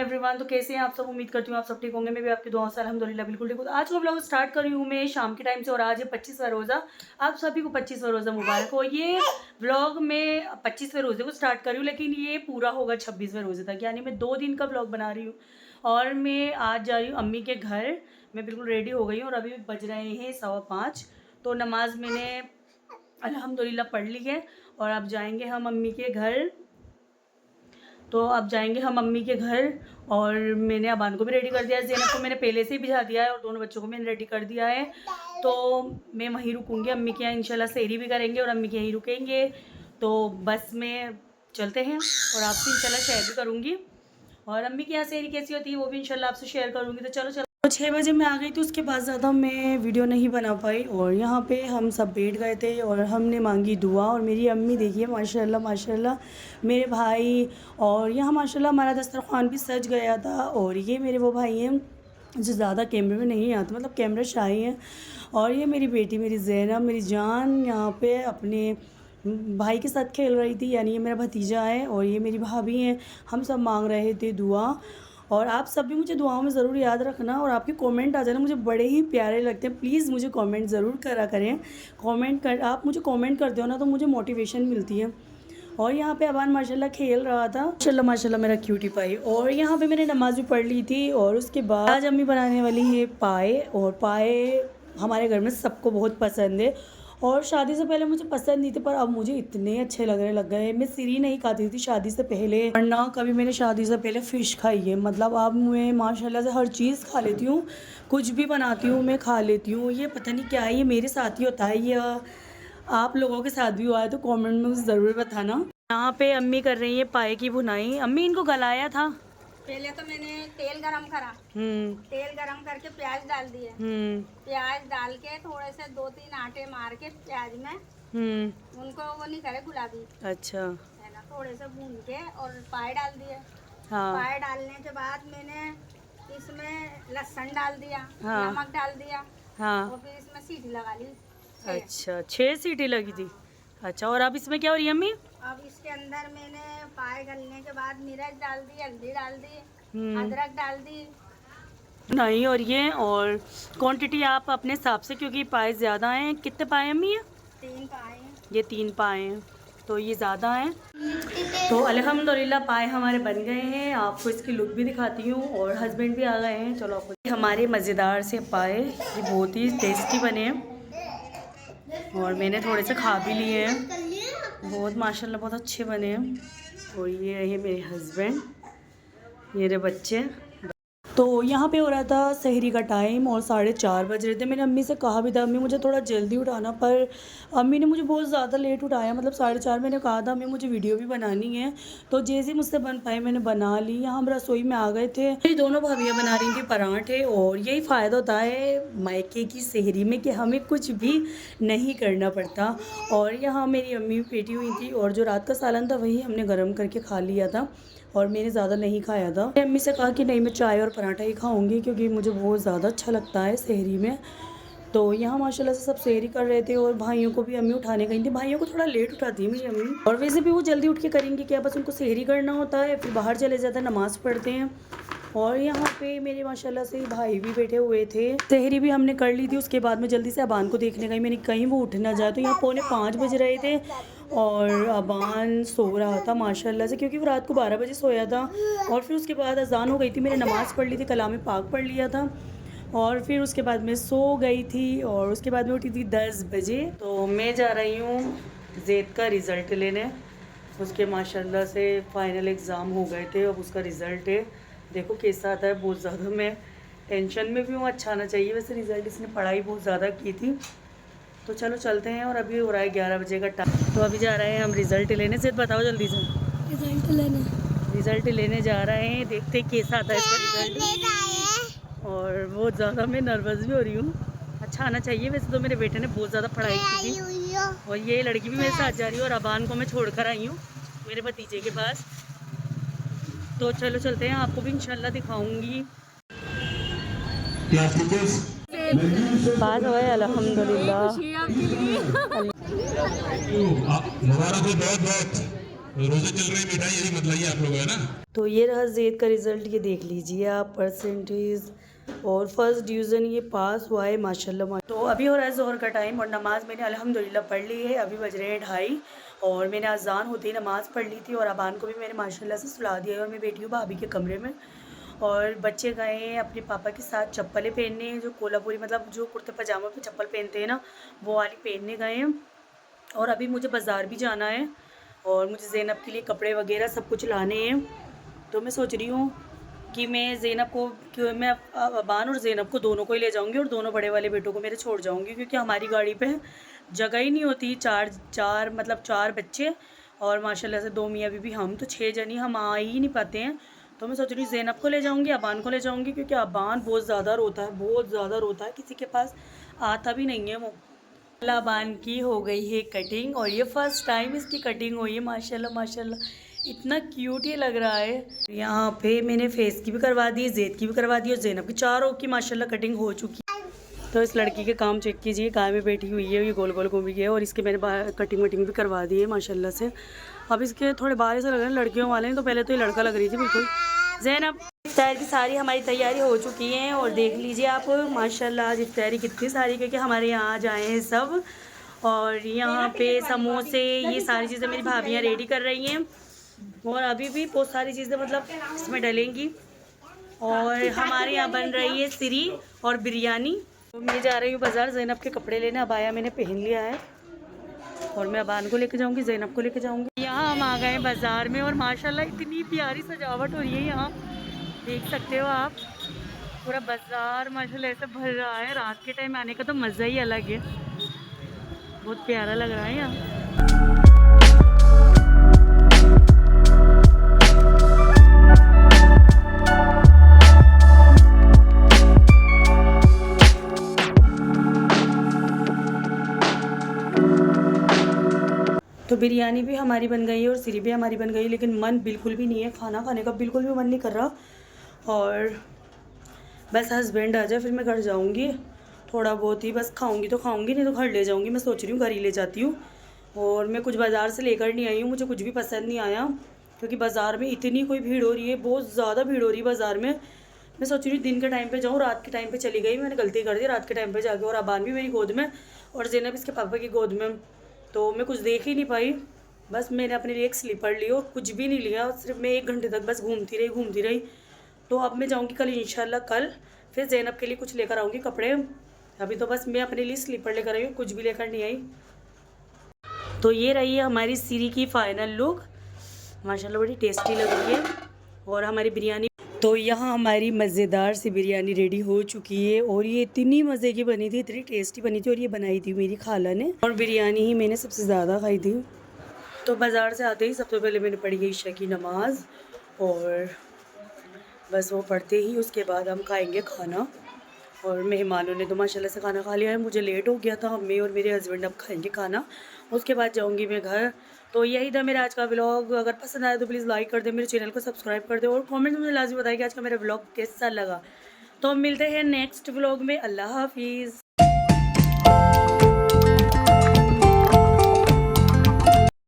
Everyone. तो कैसे हैं आप सब? उम्मीद करती हूँ आप सब ठीक होंगे। मैं भी आपकी दुआओं से अल्हम्दुलिल्लाह बिल्कुल ठीक हूँ। आज का व्लॉग स्टार्ट कर रही हूँ मैं शाम के टाइम से और आज है 25वां रोज़ा। आप सभी को 25वां रोज़ा मुबारक हो। ये व्लॉग मैं 25वें रोज़े को स्टार्ट कर रही हूँ, लेकिन ये पूरा होगा 26वें रोज़े तक, यानी मैं 2 दिन का व्लॉग बना रही हूँ। और मैं आज जा रही हूँ अम्मी के घर। मैं बिल्कुल रेडी हो गई हूँ और अभी बज रहे हैं 5:15। तो नमाज मैंने अल्हम्दुलिल्लाह पढ़ ली है और अब जाएंगे हम अम्मी के घर। अम्मी के घर और मैंने अबान को भी रेडी कर दिया है, ज़ैनब को मैंने पहले से ही भिजा दिया है और दोनों बच्चों को मैंने रेडी कर दिया है। तो मैं वहीं रुकूंगी, अम्मी के यहाँ इंशाल्लाह सहरी भी करेंगे और अम्मी के यहीं रुकेंगे। तो बस में चलते हैं और आपसे इंशाल्लाह शेयर भी करूँगी और अम्मी के यहाँ सहरी कैसी होती है वो भी इंशाल्लाह आपसे शेयर करूँगी। तो चलो 6 बजे मैं आ गई थी, उसके बाद ज़्यादा मैं वीडियो नहीं बना पाई। और यहाँ पे हम सब बैठ गए थे और हमने मांगी दुआ। और मेरी अम्मी देखिए माशाल्लाह माशाल्लाह, मेरे भाई और यहाँ माशाल्लाह हमारा दस्तरखान भी सज गया था। और ये मेरे वो भाई हैं जो ज़्यादा कैमरे में नहीं आते, मतलब कैमरा शाही हैं। और ये मेरी बेटी मेरी ज़ैनब मेरी जान यहाँ पे अपने भाई के साथ खेल रही थी, यानी ये मेरा भतीजा है और ये मेरी भाभी हैं। हम सब मांग रहे थे दुआ और आप सब भी मुझे दुआओं में ज़रूर याद रखना और आपके कमेंट आ जाना, मुझे बड़े ही प्यारे लगते हैं। प्लीज़ मुझे कमेंट ज़रूर करा करें। आप मुझे कमेंट करते हो ना तो मुझे मोटिवेशन मिलती है। और यहाँ पे अबान माशाल्लाह खेल रहा था, माशाल्लाह माशाल्लाह मेरा क्यूटी पाई। और यहाँ पे मैंने नमाज भी पढ़ ली थी और उसके बाद आज अम्मी बनाने वाली है पाए। और पाए हमारे घर में सबको बहुत पसंद है और शादी से पहले मुझे पसंद नहीं थे, पर अब मुझे इतने अच्छे लगने लग गए। मैं सिरी नहीं खाती थी शादी से पहले, और ना कभी मैंने शादी से पहले फ़िश खाई है। मतलब अब मैं माशाल्लाह से हर चीज़ खा लेती हूँ, कुछ भी बनाती हूँ मैं खा लेती हूँ। ये पता नहीं क्या है, ये मेरे साथ ही होता है या आप लोगों के साथ भी हुआ है तो कमेंट में मुझे ज़रूर बताना। यहाँ पे अम्मी कर रही है पाए की भुनाई। अम्मी इनको गलाया था पहले तो मैंने तेल गरम करा। तेल गरम करके प्याज डाल दिए। प्याज डाल के थोड़े से 2-3 आटे मार के प्याज में उनको वो नहीं करे गुलाबी, अच्छा है ना, थोड़े से भून के और पाए डाल दिए। हाँ। पाए डालने के बाद मैंने इसमें लहसुन डाल दिया। हाँ। नमक डाल दिया। हाँ। और फिर इसमें सीटी लगा ली। अच्छा 6 सीटी लगी थी। अच्छा, और अब इसमें क्या हो रही है अम्मी? अब इसके अंदर मैंने पाए गलने के बाद मिर्च डाल दी, हल्दी डाल दी, अदरक डाल दी। नहीं, और ये और क्वांटिटी आप अपने हिसाब से, क्योंकि पाए ज़्यादा हैं। कितने पाए अम्मी ये? 3 पाए हैं। ये 3 पाए हैं तो ये ज़्यादा हैं। तो अल्हम्दुलिल्लाह पाए हमारे बन गए हैं। आपको इसकी लुक भी दिखाती हूँ और हस्बैंड भी आ गए हैं। चलो आपको हमारे मज़ेदार से पाए, ये बहुत ही टेस्टी बने हैं और मैंने थोड़े से खा भी लिए हैं। बहुत माशाल्लाह बहुत अच्छे बने हैं। और ये है मेरे हस्बैंड, ये रहे बच्चे। तो यहाँ पे हो रहा था सहरी का टाइम और 4:30 बज रहे थे। मैंने अम्मी से कहा भी था अम्मी मुझे थोड़ा जल्दी उठाना, पर अम्मी ने मुझे बहुत ज़्यादा लेट उठाया। मतलब 4:30 मैंने कहा था अम्मी मुझे वीडियो भी बनानी है, तो जैसे मुझसे बन पाए मैंने बना ली। यहाँ हम रसोई में आ गए थे, मेरी दोनों भाभियाँ बना रही थी पराठे। और यही फ़ायदा होता है मायके की सहरी में कि हमें कुछ भी नहीं करना पड़ता। और यहाँ मेरी अम्मी भी बैठी हुई थी और जो रात का सालन था वही हमने गर्म करके खा लिया था और मैंने ज़्यादा नहीं खाया था। मैंने अम्मी से कहा कि नहीं मैं चाय और पराठा ही खाऊंगी क्योंकि मुझे बहुत ज़्यादा अच्छा लगता है सहरी में। तो यहाँ माशाल्लाह से सब सहरी कर रहे थे और भाइयों को भी अम्मी उठाने गई थी। भाइयों को थोड़ा लेट उठाती है मेरी अम्मी, और वैसे भी वो जल्दी उठ के करेंगे क्या, बस उनको सहरी करना होता है, फिर बाहर चले जाते हैं, नमाज़ पढ़ते हैं। और यहाँ पे मेरे माशाल्लाह से भाई भी बैठे हुए थे। सहरी भी हमने कर ली थी। उसके बाद मैं जल्दी से अबान को देखने गई, मैंने कहीं वो उठ ना जाए। तो यहाँ 4:45 बज रहे थे और अबान सो रहा था माशाल्लाह से, क्योंकि वो रात को 12 बजे सोया था। और फिर उसके बाद अजान हो गई थी, मैंने नमाज़ पढ़ ली थी, कलाम पाक पढ़ लिया था और फिर उसके बाद मैं सो गई थी। और उसके बाद मैं उठी थी 10 बजे। तो मैं जा रही हूँ ज़ैद का रिज़ल्ट लेने। उसके माशाल्लाह से फ़ाइनल एग्ज़ाम हो गए थे, अब उसका रिज़ल्ट है, देखो कैसा आता है। बहुत ज़्यादा मैं टेंशन में भी हूँ, अच्छा आना चाहिए। वैसे रिज़ल्ट इसने पढ़ाई बहुत ज़्यादा की थी। तो चलो चलते हैं। और अभी हो रहा है 11 बजे का टाइम, तो अभी जा रहे हैं हम रिज़ल्ट लेने। से बताओ जल्दी से। रिज़ल्ट लेने जा रहे हैं, देखते हैं कैसा आता है इसका रिज़ल्ट। और बहुत ज़्यादा मैं नर्वस भी हो रही हूँ। अच्छा आना चाहिए। वैसे तो मेरे बेटे ने बहुत ज़्यादा पढ़ाई की थी और ये लड़की भी मेरे साथ जा रही है और अबान को मैं छोड़ कर आई हूँ मेरे भतीजे के पास। तो चलो चलते हैं, आपको भी इंशाल्लाह दिखाऊंगी। पास हुआ है अल्हम्दुलिल्लाह। रोजे चल रही मिठाई यही मतलब आप लोग है ना। तो ये रहा जेद का रिज़ल्ट, ये देख लीजिए आप परसेंटेज, और फर्स्ट डिवीज़न ये पास हुआ है माशाल्लाह। तो अभी हो रहा है ज़ोहर का टाइम और नमाज़ मैंने अल्हम्दुलिल्लाह पढ़ ली है। अभी बज रहे हैं 2:30 और मैंने अज़ान होते ही नमाज़ पढ़ ली थी और अबान को भी मैंने माशाल्लाह से सुला दिया है और मैं बैठी हूँ भाभी के कमरे में। और बच्चे गए हैं अपने पापा के साथ चप्पलें पहनने, जो कोल्हापुरी मतलब जो कुर्ते पजामा पे चप्पल पहनते हैं ना, वो वाली पहनने गए हैं। और अभी मुझे बाज़ार भी जाना है और मुझे ज़ैनब के लिए कपड़े वगैरह सब कुछ लाने हैं। तो मैं सोच रही हूँ कि मैं ज़ैनब को, कि मैं अबान और ज़ैनब को दोनों को ही ले जाऊँगी और दोनों बड़े वाले बेटों को मेरे छोड़ जाऊँगी, क्योंकि हमारी गाड़ी पे जगह ही नहीं होती। चार बच्चे और माशाल्लाह से 2 मियाँ बीबी, हम तो 6 जनी, हम आ ही नहीं पाते हैं। तो मैं सोच रही हूँ ज़ैनब को ले जाऊँगी, अबान को ले जाऊँगी, क्योंकि अबान बहुत ज़्यादा रोता है, किसी के पास आता भी नहीं है वो। अबान की हो गई है कटिंग और ये फर्स्ट टाइम इसकी कटिंग हुई है माशाल्लाह माशाल्लाह, इतना क्यूट ये लग रहा है। यहाँ पे मैंने फेस की भी करवा दी, ज़ैद की भी करवा दी और ज़ैनब की, चारों की माशाल्लाह कटिंग हो चुकी है। तो इस लड़की के काम चेक कीजिए, गाय में बैठी हुई है, ये गोल गोल घूम रही है और इसके मैंने कटिंग वटिंग भी करवा दी है माशाल्लाह से। अब इसके थोड़े बाल ऐसे लग रहे हैं लड़कियों वाले हैं, तो पहले तो ये लड़का लग रही थी बिल्कुल। ज़ैनब, इफ्तार की सारी हमारी तैयारी हो चुकी है और देख लीजिए आप माशाल्लाह आज इफ्तारी कितनी सारी, क्योंकि हमारे यहाँ आज आए हैं सब। और यहाँ पे समोसे, ये सारी चीज़ें मेरी भाभियाँ रेडी कर रही हैं और अभी भी बहुत सारी चीज़ें मतलब इसमें डलेंगी। और हमारे यहाँ बन रही है सिरी और बिरयानी। तो मैं जा रही हूँ बाज़ार ज़ैनब के कपड़े लेने। अबाया मैंने पहन लिया है और मैं अबान को लेके जाऊँगी, ज़ैनब को लेके जाऊँगी। यहाँ हम आ गए बाज़ार में और माशाल्लाह इतनी प्यारी सजावट हो रही है यहाँ, देख सकते हो आप। पूरा बाज़ार माशाल्लाह ऐसे भर रहा है। रात के टाइम आने का तो मज़ा ही अलग है, बहुत प्यारा लग रहा है यहाँ। तो बिरयानी भी हमारी बन गई है और सिरी भी हमारी बन गई है, लेकिन मन बिल्कुल भी नहीं है, खाना खाने का बिल्कुल भी मन नहीं कर रहा। और बस हस्बैंड आ जाए फिर मैं घर जाऊंगी, थोड़ा बहुत ही बस खाऊंगी तो खाऊंगी, नहीं तो घर ले जाऊंगी। मैं सोच रही हूँ घर ही ले जाती हूँ। और मैं कुछ बाज़ार से लेकर नहीं आई हूँ, मुझे कुछ भी पसंद नहीं आया, क्योंकि बाज़ार में इतनी कोई भीड़ हो रही है, बहुत ज़्यादा भीड़ हो रही है बाज़ार में। मैं सोच रही हूँ दिन के टाइम पे जाऊँ, रात के टाइम पे चली गई, मैंने गलती कर दी रात के टाइम पे जाके। और अबान भी मेरी गोद में और ज़ैनब इसके पापा की गोद में, तो मैं कुछ देख ही नहीं पाई। बस मैंने अपने लिए एक स्लीपर ली और कुछ भी नहीं लिया, सिर्फ मैं 1 घंटे तक बस घूमती रही। तो अब मैं जाऊँगी कल इंशाल्लाह, कल फिर ज़ैनब के लिए कुछ लेकर आऊँगी कपड़े। अभी तो बस मैं अपने लिए स्लीपर लेकर आई हूँ, कुछ भी लेकर नहीं आई। तो ये रही है हमारी सिरी की फ़ाइनल लुक, माशाल्लाह बड़ी टेस्टी लग रही है। और हमारी बिरयानी, तो यहाँ हमारी मज़ेदार सी बिरयानी रेडी हो चुकी है और ये इतनी मज़े की बनी थी, इतनी टेस्टी बनी थी। और ये बनाई थी मेरी खाला ने और बिरयानी ही मैंने सबसे ज़्यादा खाई थी। तो बाज़ार से आते ही सबसे पहले मैंने पढ़ी गई ईशा की नमाज़ और बस वो पढ़ते ही उसके बाद हम खाएंगे खाना। और मेहमानों ने तो माशाल्लाह से खाना खा लिया है, मुझे लेट हो गया था, मैं और मेरे हस्बैंड अब खाएंगे खाना, उसके बाद जाऊंगी मैं घर। तो यही था मेरा आज का व्लॉग। अगर पसंद आया तो प्लीज़ लाइक कर दे, मेरे चैनल को सब्सक्राइब कर दे और कमेंट में मुझे लाजमी बताइए कि आज का मेरा व्लॉग कैसा लगा। तो हम मिलते हैं नेक्स्ट व्लॉग में। अल्लाह हाफिज़।